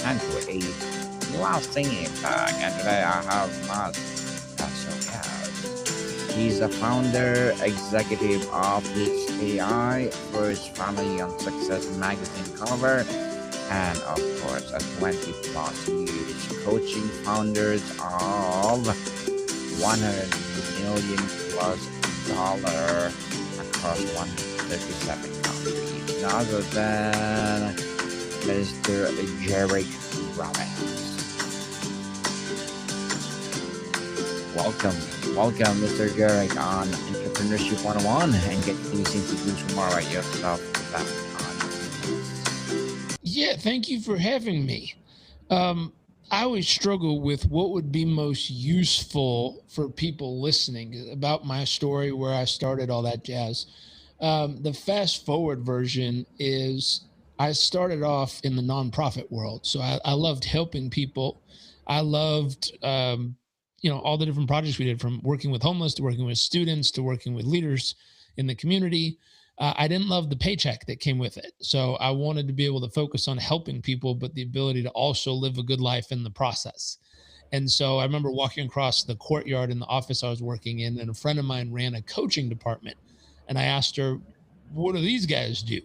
and create lasting impact. And today I have my special guest. He's the founder, executive of this AI First Family on Success magazine cover, and of course, a 20 plus years coaching founders of 100 million plus dollar across 137 countries. None other than Mr. Jairek Robbins. Welcome, Mr. Jairek on Entrepreneurship 101, and get please introduce more about yourself to that audience. Yeah, thank you for having me. I always struggle with what would be most useful for people listening about my story, where I started, all that jazz. The fast forward version is I started off in the nonprofit world. So I loved helping people. I loved, all the different projects we did, from working with homeless to working with students to working with leaders in the community. I didn't love the paycheck that came with it. So I wanted to be able to focus on helping people, but the ability to also live a good life in the process. And so I remember walking across the courtyard in the office I was working in, and a friend of mine ran a coaching department. And I asked her, what do these guys do?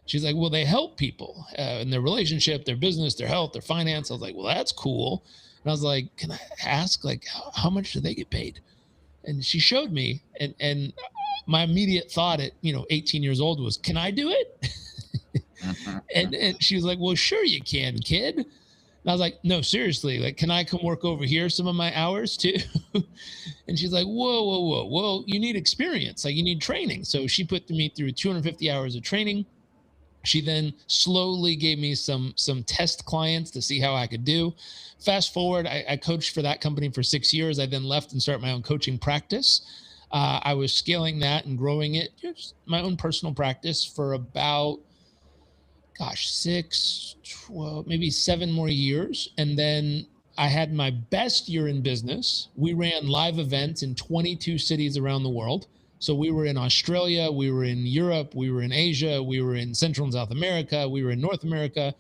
She's like, well, they help people in their relationship, their business, their health, their finance. I was like, well, that's cool. And I was like, can I ask, like, how much do they get paid? And she showed me, and my immediate thought at 18 years old was, can I do it? And she was like, well, sure you can, kid. And I was like, no, seriously, like, can I come work over here some of my hours too? And she's like, whoa. Well, you need experience, like you need training. So she put me through 250 hours of training. She then slowly gave me some test clients to see how I could do. Fast forward, I coached for that company for 6 years. I then left and started my own coaching practice. I was scaling that and growing it, just my own personal practice, for about, gosh, 6, 12, maybe 7 more years. And then I had my best year in business. We ran live events in 22 cities around the world. So we were in Australia, we were in Europe, we were in Asia, we were in Central and South America, we were in North America.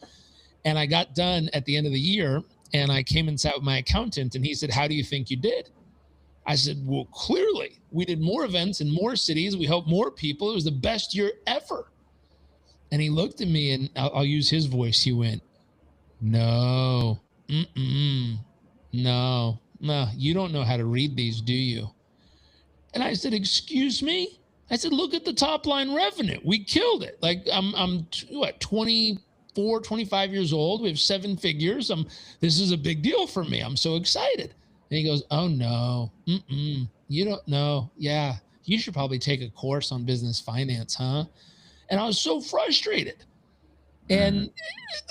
And I got done at the end of the year, and I came and sat with my accountant, and he said, how do you think you did? I said, well, clearly we did more events in more cities. We helped more people. It was the best year ever. And he looked at me, and I'll use his voice. He went, no, no, you don't know how to read these, do you? And I said, excuse me? I said, look at the top line revenue. We killed it. Like, I'm what, 24, 25 years old. We have 7 figures. This is a big deal for me. I'm so excited. And he goes, oh no, you don't know. Yeah, you should probably take a course on business finance, huh? And I was so frustrated. And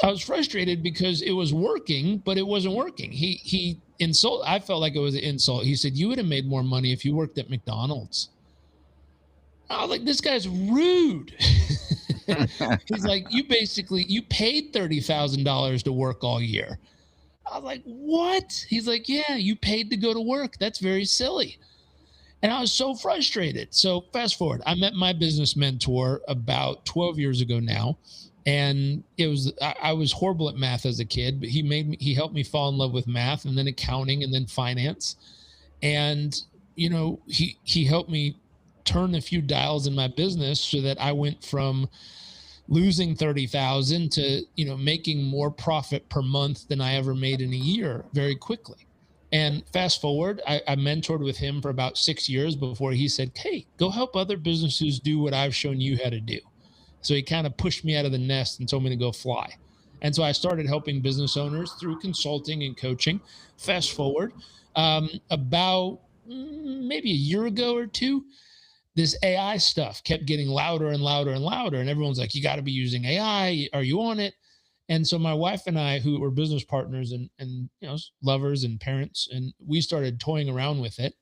I was frustrated because it was working, but it wasn't working. He insult. I felt like it was an insult. He said, you would have made more money if you worked at McDonald's. I was like, this guy's rude. He's like, you paid $30,000 to work all year. I was like, what? He's like, yeah, you paid to go to work. That's very silly. And I was so frustrated. So fast forward, I met my business mentor about 12 years ago now. And I was horrible at math as a kid, but he helped me fall in love with math, and then accounting, and then finance. And, he helped me turn a few dials in my business so that I went from losing 30,000 to, making more profit per month than I ever made in a year very quickly. And fast forward, I mentored with him for about 6 years before he said, hey, go help other businesses do what I've shown you how to do. So he kind of pushed me out of the nest and told me to go fly. And so I started helping business owners through consulting and coaching. Fast forward, about maybe a year ago or two, this AI stuff kept getting louder and louder and louder. And everyone's like, you got to be using AI. Are you on it? And so my wife and I, who were business partners and lovers and parents, and we started toying around with it.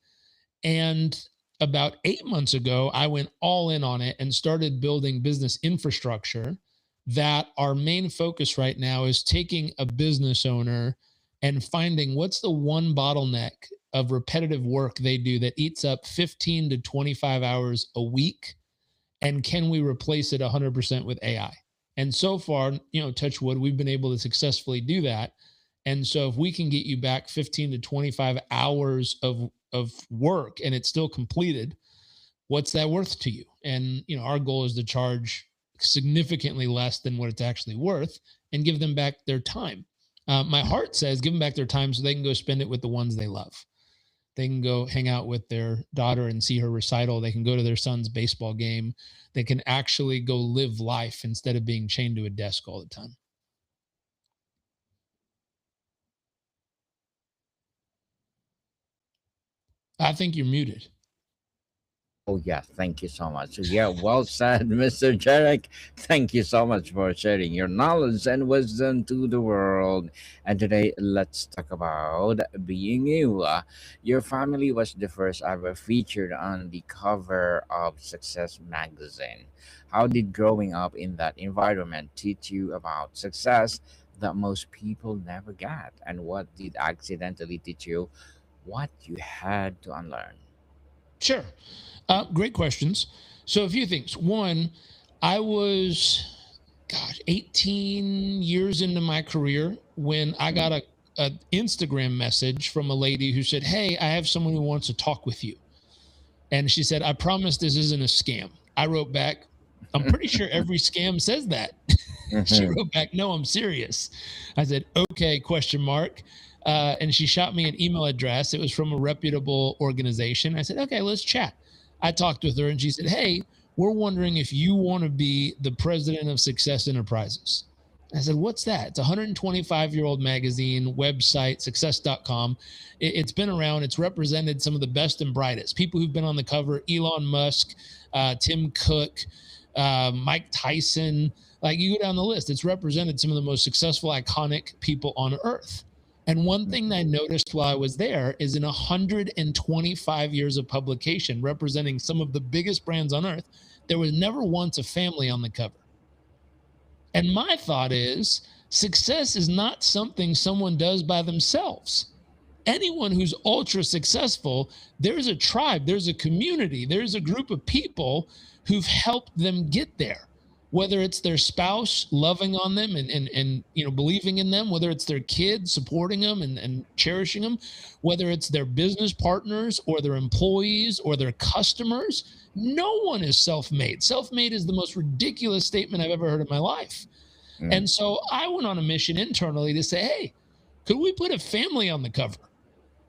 And about 8 months ago, I went all in on it and started building business infrastructure, that our main focus right now is taking a business owner and finding what's the one bottleneck of repetitive work they do that eats up 15 to 25 hours a week, and can we replace it 100% with AI? And so far, touch wood, we've been able to successfully do that. And so if we can get you back 15 to 25 hours of work and it's still completed, what's that worth to you? And our goal is to charge significantly less than what it's actually worth and give them back their time. My heart says give them back their time so they can go spend it with the ones they love. They can go hang out with their daughter and see her recital. They can go to their son's baseball game. They can actually go live life instead of being chained to a desk all the time. I think you're muted. Oh, yeah. Thank you so much. Yeah, well said, Mr. Jairek. Thank you so much for sharing your knowledge and wisdom to the world. And today, let's talk about being you. Your family was the first ever featured on the cover of Success magazine. How did growing up in that environment teach you about success that most people never get? And what did accidentally teach you what you had to unlearn? Sure. Great questions. So a few things. One, I was, 18 years into my career when I got a Instagram message from a lady who said, "Hey, I have someone who wants to talk with you." And she said, "I promise this isn't a scam." I wrote back, "I'm pretty sure every scam says that." She wrote back, "No, I'm serious." I said, "Okay, question mark." And she shot me an email address. It was from a reputable organization. I said, "Okay, let's chat." I talked with her and she said, "Hey, we're wondering if you want to be the president of Success Enterprises." I said, "What's that?" It's a 125-year-old magazine, website, success.com. It's been around. It's represented some of the best and brightest people who've been on the cover: Elon Musk, Tim Cook, Mike Tyson. Like, you go down the list, it's represented some of the most successful, iconic people on earth. And one thing that I noticed while I was there is in 125 years of publication representing some of the biggest brands on earth, there was never once a family on the cover. And my thought is success is not something someone does by themselves. Anyone who's ultra successful, there's a tribe, there's a community, there's a group of people who've helped them get there. Whether it's their spouse loving on them and believing in them, whether it's their kids supporting them and cherishing them, whether it's their business partners or their employees or their customers, no one is self-made. Self-made is the most ridiculous statement I've ever heard in my life. And so I went on a mission internally to say, hey, could we put a family on the cover?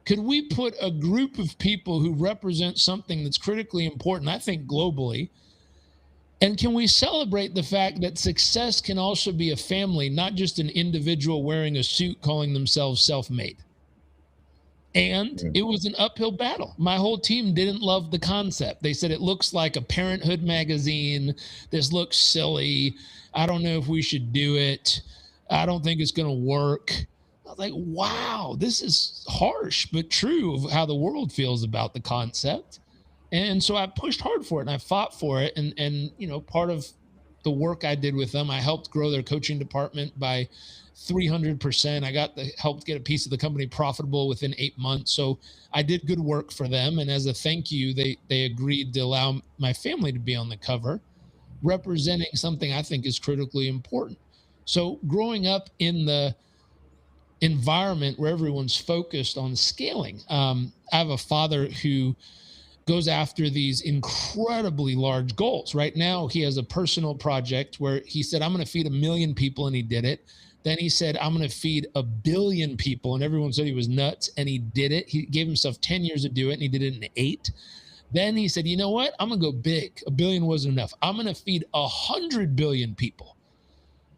Could we put a group of people who represent something that's critically important, I think globally? And can we celebrate the fact that success can also be a family, not just an individual wearing a suit calling themselves self-made? And it was an uphill battle. My whole team didn't love the concept. They said it looks like a parenthood magazine. This looks silly. I don't know if we should do it. I don't think it's going to work. I was like, wow, this is harsh, but true of how the world feels about the concept. And so I pushed hard for it and I fought for it. And part of the work I did with them, I helped grow their coaching department by 300%. I helped get a piece of the company profitable within 8 months. So I did good work for them. And as a thank you, they agreed to allow my family to be on the cover, representing something I think is critically important. So growing up in the environment where everyone's focused on scaling, I have a father who goes after these incredibly large goals. Right now, he has a personal project where he said, I'm going to feed 1 million people, and he did it. Then he said, I'm going to feed 1 billion people, and everyone said he was nuts, and he did it. He gave himself 10 years to do it, and he did it in 8. Then he said, you know what? I'm going to go big. 1 billion wasn't enough. I'm going to feed 100 billion people.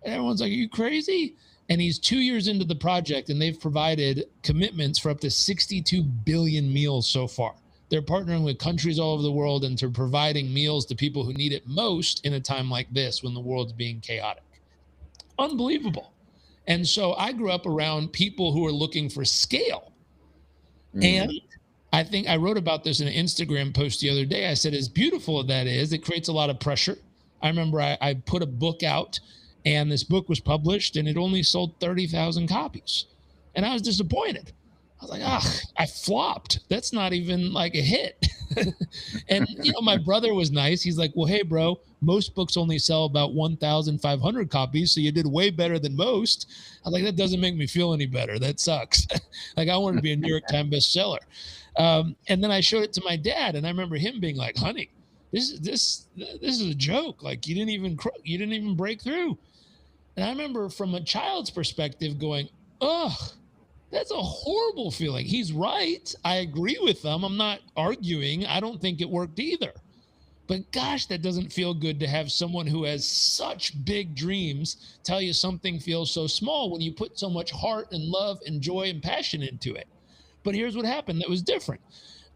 And everyone's like, are you crazy? And he's 2 years into the project, and they've provided commitments for up to 62 billion meals so far. They're partnering with countries all over the world and they're providing meals to people who need it most in a time like this when the world's being chaotic. Unbelievable. And so I grew up around people who are looking for scale. And I think I wrote about this in an Instagram post the other day. I said, as beautiful as that is, it creates a lot of pressure. I remember I put a book out and this book was published and it only sold 30,000 copies. And I was disappointed. I was like, I flopped. That's not even like a hit. And my brother was nice. He's like, well, hey, bro, most books only sell about 1,500 copies, so you did way better than most. I was like, that doesn't make me feel any better. That sucks. Like, I wanted to be a New York Times bestseller. And then I showed it to my dad, and I remember him being like, honey, this is a joke. Like, you didn't even break through. And I remember from a child's perspective going, ugh, that's a horrible feeling. He's right. I agree with them. I'm not arguing. I don't think it worked either. But gosh, that doesn't feel good to have someone who has such big dreams tell you something feels so small when you put so much heart and love and joy and passion into it. But here's what happened that was different.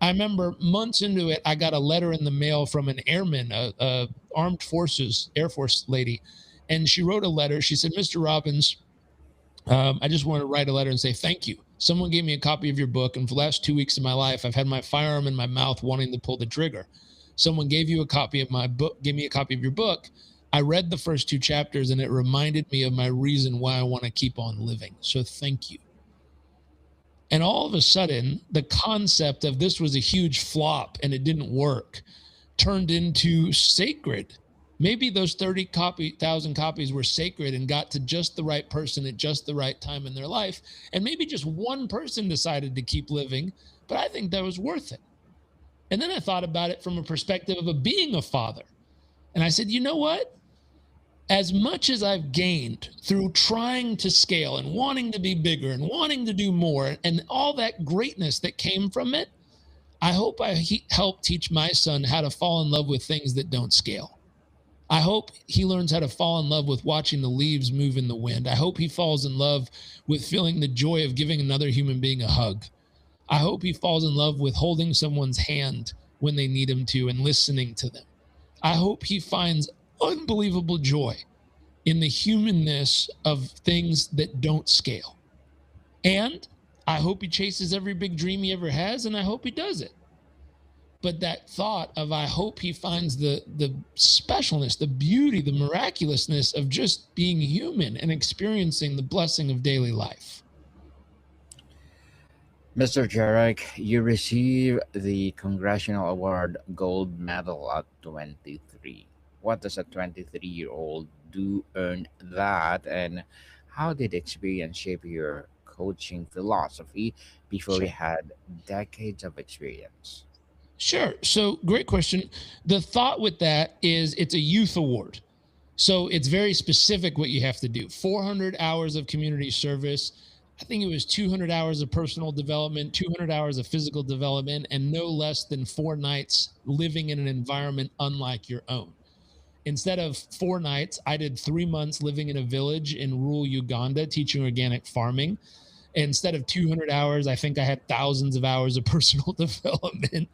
I remember months into it, I got a letter in the mail from an airman, a armed forces, Air Force lady. And she wrote a letter. She said, Mr. Robbins, I just want to write a letter and say thank you. Someone gave me a copy of your book, and for the last 2 weeks of my life, I've had my firearm in my mouth wanting to pull the trigger. Someone gave you a copy of my book, gave me a copy of your book. I read the first 2 chapters, and it reminded me of my reason why I want to keep on living. So thank you. And all of a sudden, the concept of this was a huge flop and it didn't work turned into sacred. Maybe those 30,000 copies were sacred and got to just the right person at just the right time in their life. And maybe just one person decided to keep living, but I think that was worth it. And then I thought about it from a perspective of being a father. And I said, you know what? As much as I've gained through trying to scale and wanting to be bigger and wanting to do more and all that greatness that came from it, I hope I help teach my son how to fall in love with things that don't scale. I hope he learns how to fall in love with watching the leaves move in the wind. I hope he falls in love with feeling the joy of giving another human being a hug. I hope he falls in love with holding someone's hand when they need him to and listening to them. I hope he finds unbelievable joy in the humanness of things that don't scale. And I hope he chases every big dream he ever has, and I hope he does it. But that thought of I hope he finds the specialness, the beauty, the miraculousness of just being human and experiencing the blessing of daily life. Mr. Jarek, you received the Congressional Award Gold Medal at 23. What does a 23-year-old do earn that, and how did experience shape your coaching philosophy before you Sure. had decades of experience? Sure. So, great question. The thought with that is it's a youth award. So, it's very specific what you have to do 400 hours of community service. I think it was 200 hours of personal development, 200 hours of physical development, and no less than 4 nights living in an environment unlike your own. Instead of 4 nights, I did 3 months living in a village in rural Uganda teaching organic farming. Instead of 200 hours, I think I had thousands of hours of personal development.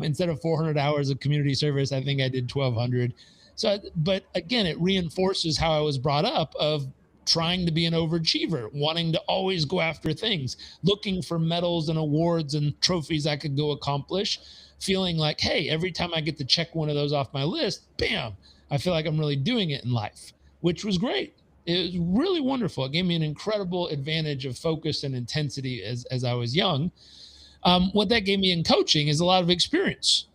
Instead of 400 hours of community service, I think I did 1,200. So, but again, it reinforces how I was brought up of trying to be an overachiever, wanting to always go after things, looking for medals and awards and trophies I could go accomplish, feeling like, hey, every time I get to check one of those off my list, bam, I feel like I'm really doing it in life, which was great. It was really wonderful. It gave me an incredible advantage of focus and intensity as I was young. What that gave me in coaching is a lot of experience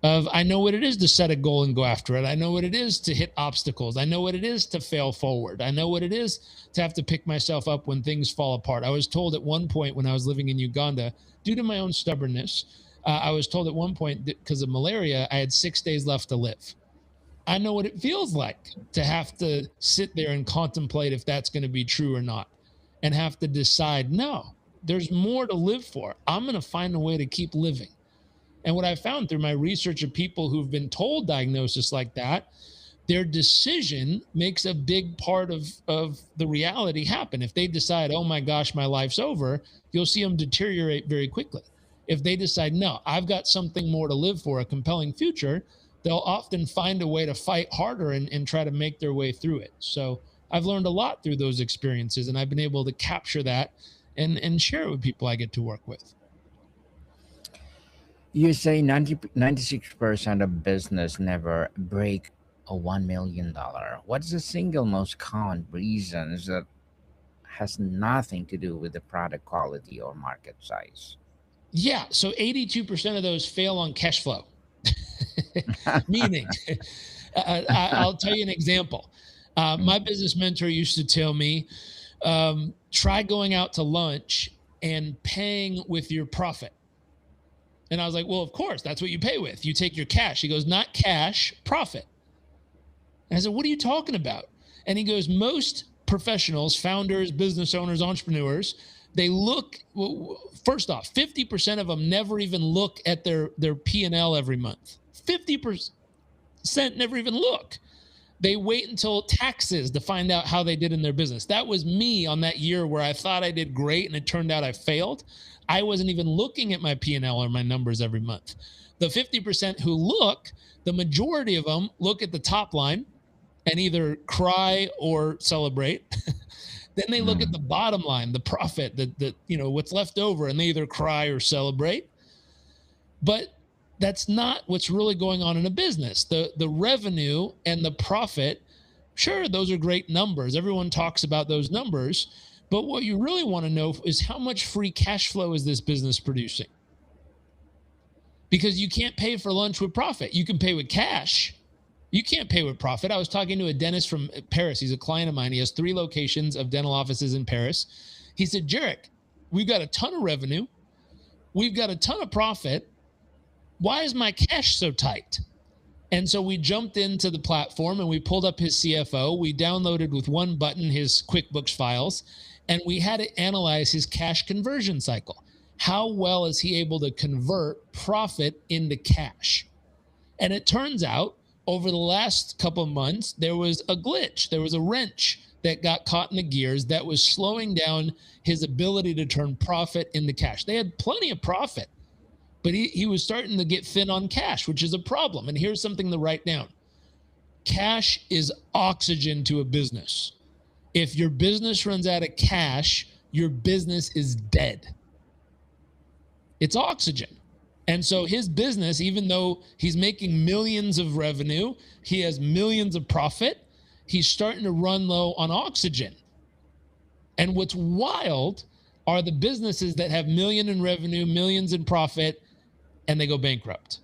of I know what it is to set a goal and go after it. I know what it is to hit obstacles. I know what it is to fail forward. I know what it is to have to pick myself up when things fall apart. I was told at one point when I was living in Uganda, due to my own stubbornness, I was told at one point because of malaria, I had 6 days left to live. I know what it feels like to have to sit there and contemplate if that's going to be true or not and have to decide, no, there's more to live for. I'm going to find a way to keep living. And what I found through my research of people who've been told diagnosis like that, their decision makes a big part of the reality happen. If they decide, oh my gosh, my life's over, you'll see them deteriorate very quickly. If they decide, no, I've got something more to live for, a compelling future, they'll often find a way to fight harder and try to make their way through it. So I've learned a lot through those experiences, and I've been able to capture that and share it with people I get to work with. You say 96% of business never break a $1 million. What's the single most common reasons that has nothing to do with the product quality or market size? Yeah. So 82% of those fail on cash flow. Meaning, I'll tell you an example. My business mentor used to tell me, try going out to lunch and paying with your profit. And I was like, well, of course, that's what you pay with. You take your cash. He goes, not cash, profit. And I said, what are you talking about? And he goes, most professionals, founders, business owners, entrepreneurs, they look, first off, 50% of them never even look at their P&L every month. 50% never even look. They wait until taxes to find out how they did in their business. That was me on that year where I thought I did great and it turned out I failed. I wasn't even looking at my P&L or my numbers every month. The 50% who look, the majority of them look at the top line and either cry or celebrate. Then they look at the bottom line, the profit, the what's left over, and they either cry or celebrate. But that's not what's really going on in a business. The revenue and the profit, sure, those are great numbers. Everyone talks about those numbers. But what you really want to know is how much free cash flow is this business producing? Because you can't pay for lunch with profit. You can pay with cash. You can't pay with profit. I was talking to a dentist from Paris. He's a client of mine. He has 3 locations of dental offices in Paris. He said, Jairek, we've got a ton of revenue. We've got a ton of profit. Why is my cash so tight? And so we jumped into the platform and we pulled up his CFO. We downloaded with one button his QuickBooks files, and we had to analyze his cash conversion cycle. How well is he able to convert profit into cash? And it turns out over the last couple of months, there was a glitch. There was a wrench that got caught in the gears that was slowing down his ability to turn profit into cash. They had plenty of profit, but he was starting to get thin on cash, which is a problem. And here's something to write down. Cash is oxygen to a business. If your business runs out of cash, your business is dead. It's oxygen. And so his business, even though he's making millions of revenue, he has millions of profit, he's starting to run low on oxygen. And what's wild are the businesses that have million in revenue, millions in profit, and they go bankrupt.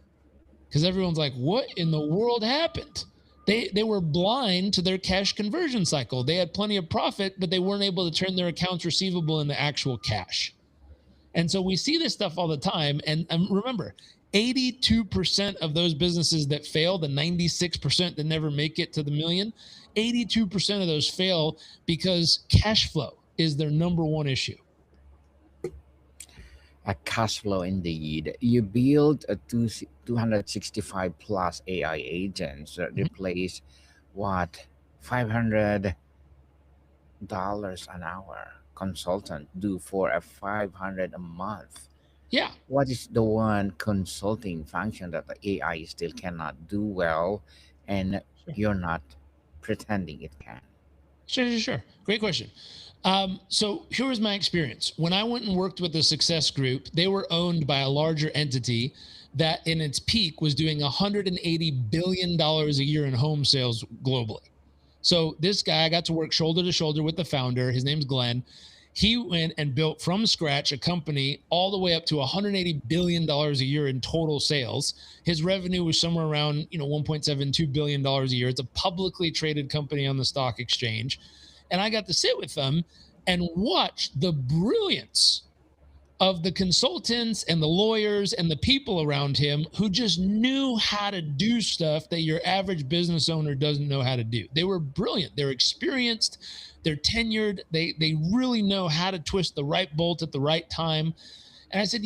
Because everyone's like, what in the world happened? They were blind to their cash conversion cycle. They had plenty of profit, but they weren't able to turn their accounts receivable into actual cash. And so we see this stuff all the time. And remember, 82% of those businesses that fail, the 96% that never make it to the million, 82% of those fail because cash flow is their number one issue. A cash flow indeed. You build a 265 plus AI agents that replace what, $500 an hour consultant do for a 500 a month. Yeah. What is the one consulting function that the AI still cannot do well, and you're not pretending it can? Sure. Great question. So here was my experience. When I went and worked with the Success Group, they were owned by a larger entity that in its peak was doing $180 billion a year in home sales globally. So this guy, I got to work shoulder to shoulder with the founder. His name's Glenn. He went and built from scratch a company all the way up to $180 billion a year in total sales. His revenue was somewhere around, $1.72 billion a year. It's a publicly traded company on the stock exchange. And I got to sit with them and watch the brilliance of the consultants and the lawyers and the people around him who just knew how to do stuff that your average business owner doesn't know how to do. They were brilliant. They're experienced. They're tenured. They really know how to twist the right bolt at the right time. And I said,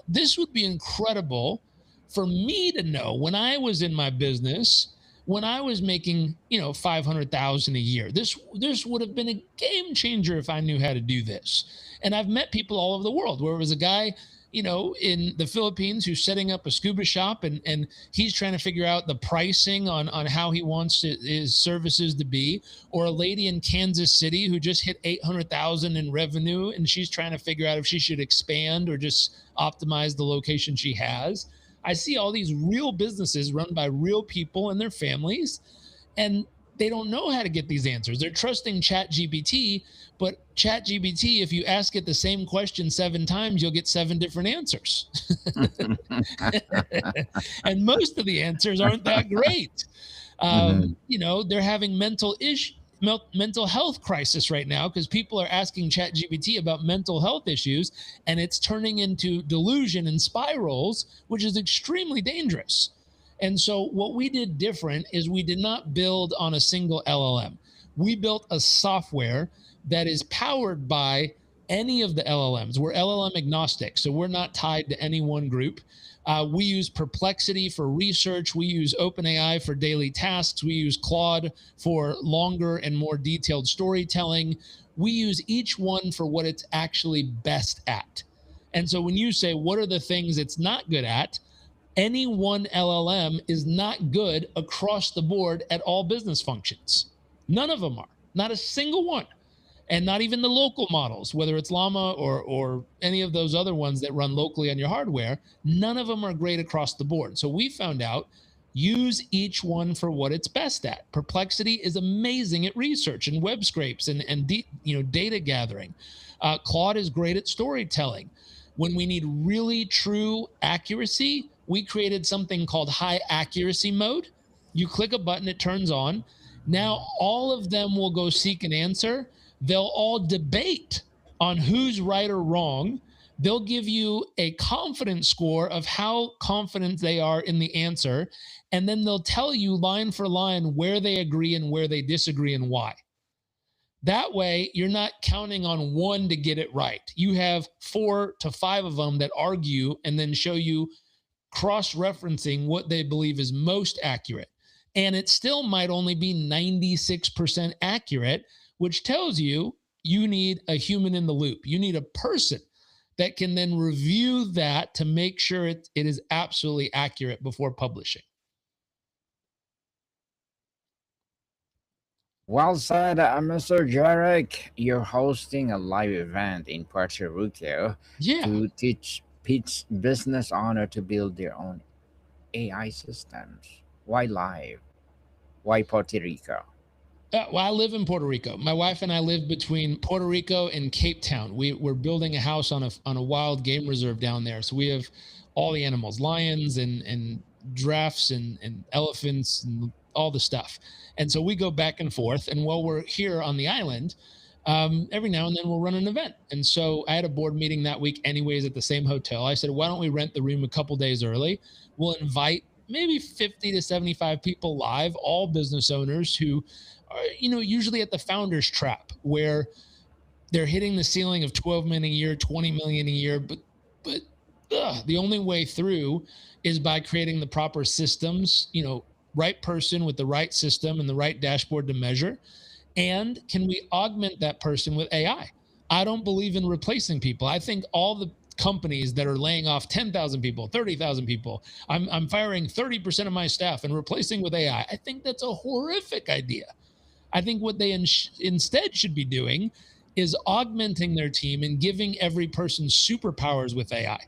this would be incredible for me to know when I was in my business, when I was making, $500,000 a year. This would have been a game changer if I knew how to do this. And I've met people all over the world where it was a guy, in the Philippines who's setting up a scuba shop and he's trying to figure out the pricing on how he wants his services to be, or a lady in Kansas City who just hit 800,000 in revenue and she's trying to figure out if she should expand or just optimize the location she has. I see all these real businesses run by real people and their families. And they don't know how to get these answers. They're trusting ChatGPT, but ChatGPT, if you ask it the same question 7 times, you'll get 7 different answers. And most of the answers aren't that great. Mhm. They're having mental health crisis right now because people are asking ChatGPT about mental health issues, and it's turning into delusion and spirals, which is extremely dangerous. And so what we did different is we did not build on a single LLM. We built a software that is powered by any of the LLMs. We're LLM agnostic, so we're not tied to any one group. We use Perplexity for research. We use OpenAI for daily tasks. We use Claude for longer and more detailed storytelling. We use each one for what it's actually best at. And so when you say, what are the things it's not good at? Any one LLM is not good across the board at all business functions. None of them are, not a single one. And not even the local models, whether it's Llama or any of those other ones that run locally on your hardware, none of them are great across the board. So we found out, use each one for what it's best at. Perplexity is amazing at research and web scrapes and data gathering. Claude is great at storytelling. When we need really true accuracy, we created something called high accuracy mode. You click a button, it turns on. Now all of them will go seek an answer. They'll all debate on who's right or wrong. They'll give you a confidence score of how confident they are in the answer. And then they'll tell you line for line where they agree and where they disagree and why. That way, you're not counting on one to get it right. You have 4 to 5 of them that argue and then show you cross-referencing what they believe is most accurate. And it still might only be 96% accurate, which tells you you need a human in the loop. You need a person that can then review that to make sure it is absolutely accurate before publishing. Well said, Mr. Jarek. You're hosting a live event in Puerto Rico Yeah. to teach business owner to build their own AI systems. Why live? Why Puerto Rico? Well, I live in Puerto Rico. My wife and I live between Puerto Rico and Cape Town. We're building a house on a wild game reserve down there. So we have all the animals, lions and giraffes and elephants and all the stuff. And so we go back and forth. And while we're here on the island, every now and then we'll run an event. And so I had a board meeting that week, anyways, at the same hotel. I said, why don't we rent the room a couple days early? We'll invite maybe 50 to 75 people live, all business owners who are, usually at the founder's trap where they're hitting the ceiling of 12 million a year, 20 million a year, but the only way through is by creating the proper systems, right person with the right system and the right dashboard to measure. And can we augment that person with AI? I don't believe in replacing people. I think all the companies that are laying off 10,000 people, 30,000 people, I'm firing 30% of my staff and replacing with AI. I think that's a horrific idea. I think what they instead should be doing is augmenting their team and giving every person superpowers with AI.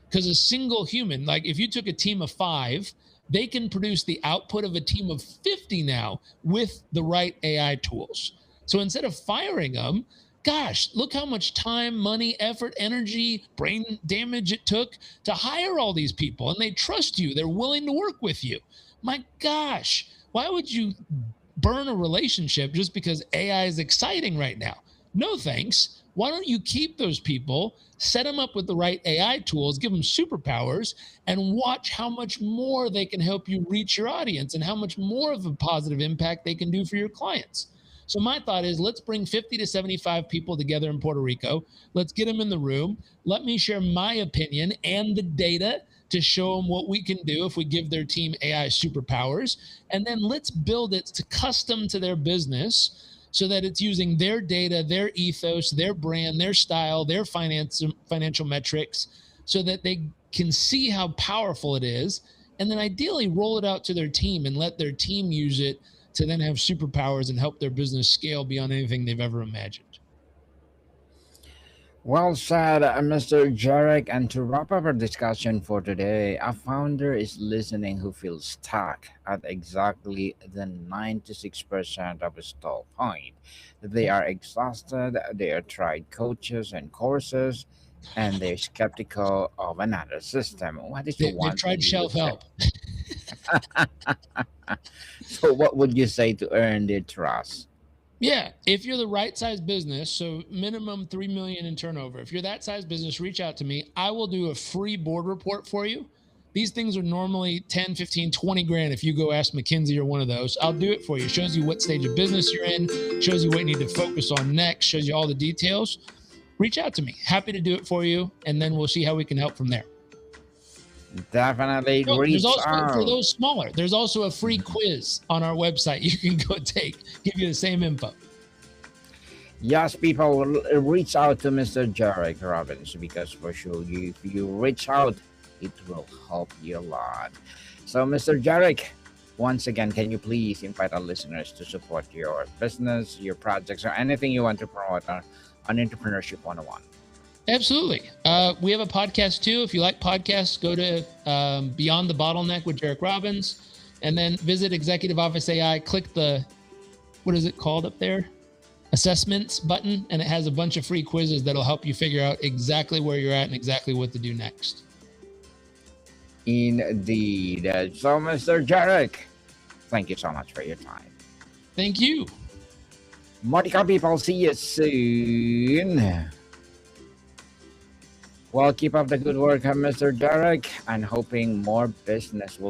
Because a single human, like if you took a team of 5, they can produce the output of a team of 50 now with the right AI tools. So instead of firing them, gosh, look how much time, money, effort, energy, brain damage it took to hire all these people. And they trust you, they're willing to work with you. My gosh, why would you burn a relationship just because AI is exciting right now? No thanks. Why don't you keep those people, set them up with the right AI tools, give them superpowers, and watch how much more they can help you reach your audience and how much more of a positive impact they can do for your clients. So my thought is, let's bring 50 to 75 people together in Puerto Rico. Let's get them in the room. Let me share my opinion and the data to show them what we can do if we give their team AI superpowers. And then let's build it to custom to their business so that it's using their data, their ethos, their brand, their style, their financial metrics, so that they can see how powerful it is. And then ideally roll it out to their team and let their team use it to then have superpowers and help their business scale beyond anything they've ever imagined. Well said, Mr. Jarek. And to wrap up our discussion for today, a founder is listening who feels stuck at exactly the 96% of a stall point. They Yep. are exhausted, they have tried coaches and courses, and they're skeptical of another system. What is the They've one thing tried you shelf would say? help. So, what would you say to earn their trust? Yeah, if you're the right size business, so minimum 3 million in turnover. If you're that size business, reach out to me. I will do a free board report for you. These things are normally 10, 15, 20 grand if you go ask McKinsey or one of those. I'll do it for you. Shows you what stage of business you're in, shows you what you need to focus on next, shows you all the details. Reach out to me. Happy to do it for you, and then we'll see how we can help from there. Definitely Oh, there's reach also for out. those smaller, there's also a free quiz on our website you can go take, give you the same info. Yes, people reach out to Mr. Jairek Robbins because for sure, if you reach out, it will help you a lot. So, Mr. Jairek, once again, can you please invite our listeners to support your business, your projects, or anything you want to promote on Entrepreneurship 101? Absolutely. We have a podcast too. If you like podcasts, go to Beyond the Bottleneck with Jairek Robbins, and then visit Executive Office AI. Click the, what is it called up there? Assessments button, and it has a bunch of free quizzes that'll help you figure out exactly where you're at and exactly what to do next. Indeed. So, Mr. Jairek, thank you so much for your time. Thank you. Monica people, see you soon. Well, keep up the good work, Mr. Derek, and hoping more business will